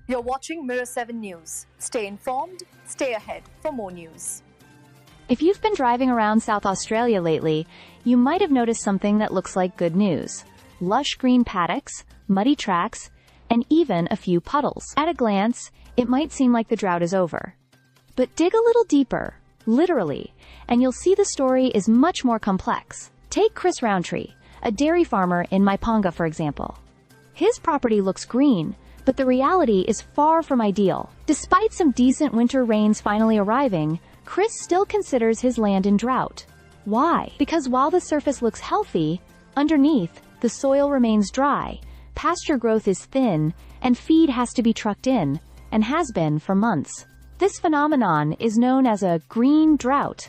You're watching Mirror 7 News. Stay informed, stay ahead for more news. If you've been driving around South Australia lately, you might have noticed something that looks like good news. Lush green paddocks, muddy tracks, and even a few puddles. At a glance, it might seem like the drought is over. But dig a little deeper, literally, and you'll see the story is much more complex. Take Chris Roundtree, a dairy farmer in Myponga, for example. His property looks green, but the reality is far from ideal. Despite some decent winter rains finally arriving, Chris still considers his land in drought. Why? Because while the surface looks healthy, underneath, the soil remains dry, pasture growth is thin, and feed has to be trucked in, and has been for months. This phenomenon is known as a green drought.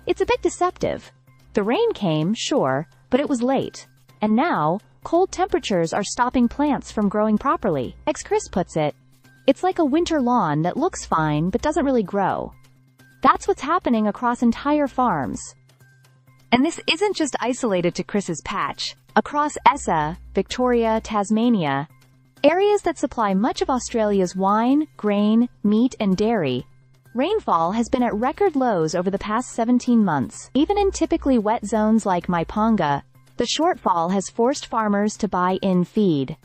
It's a bit deceptive. The rain came, sure, but it was late. And now, cold temperatures are stopping plants from growing properly. As Chris puts it, it's like a winter lawn that looks fine but doesn't really grow. That's what's happening across entire farms. And this isn't just isolated to Chris's patch. Across Essa, Victoria, Tasmania, areas that supply much of Australia's wine, grain, meat, and dairy, rainfall has been at record lows over the past 17 months. Even in typically wet zones like Myponga, the shortfall has forced farmers to buy in feed.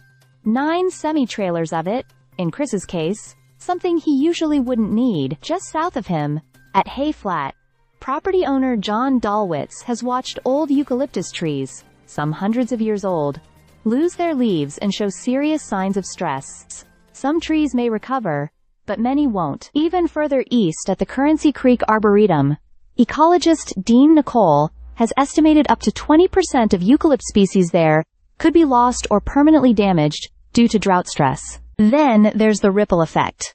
9 semi-trailers of it, in Chris's case, something he usually wouldn't need. Just south of him, at Hay Flat, property owner John Dalwitz has watched old eucalyptus trees, some hundreds of years old, lose their leaves and show serious signs of stress. Some trees may recover, but many won't. Even further east at the Currency Creek Arboretum, ecologist Dean Nicole has estimated up to 20% of eucalypt species there could be lost or permanently damaged due to drought stress. Then there's the ripple effect.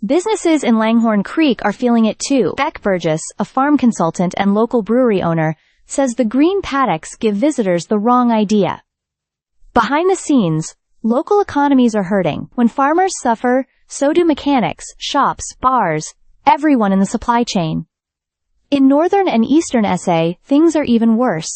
Businesses in Langhorne Creek are feeling it too. Beck Burgess, a farm consultant and local brewery owner, says the green paddocks give visitors the wrong idea. Behind the scenes, local economies are hurting. When farmers suffer, so do mechanics, shops, bars, everyone in the supply chain. In northern and eastern SA, things are even worse.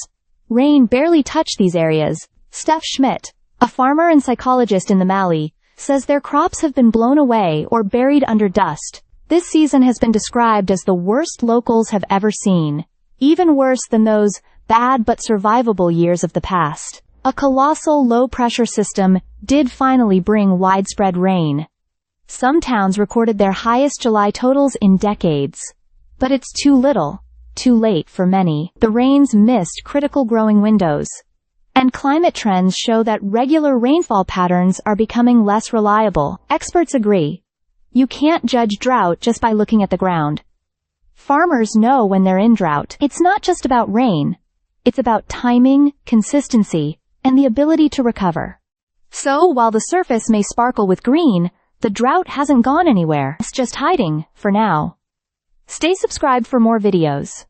Rain barely touched these areas. Steph Schmidt, a farmer and psychologist in the Mallee, says their crops have been blown away or buried under dust. This season has been described as the worst locals have ever seen, even worse than those bad but survivable years of the past. A colossal low-pressure system did finally bring widespread rain. Some towns recorded their highest July totals in decades. But it's too little, too late for many. The rains missed critical growing windows. And climate trends show that regular rainfall patterns are becoming less reliable. Experts agree. You can't judge drought just by looking at the ground. Farmers know when they're in drought. It's not just about rain. It's about timing, consistency, and the ability to recover. So, while the surface may sparkle with green, the drought hasn't gone anywhere. It's just hiding, for now. Stay subscribed for more videos.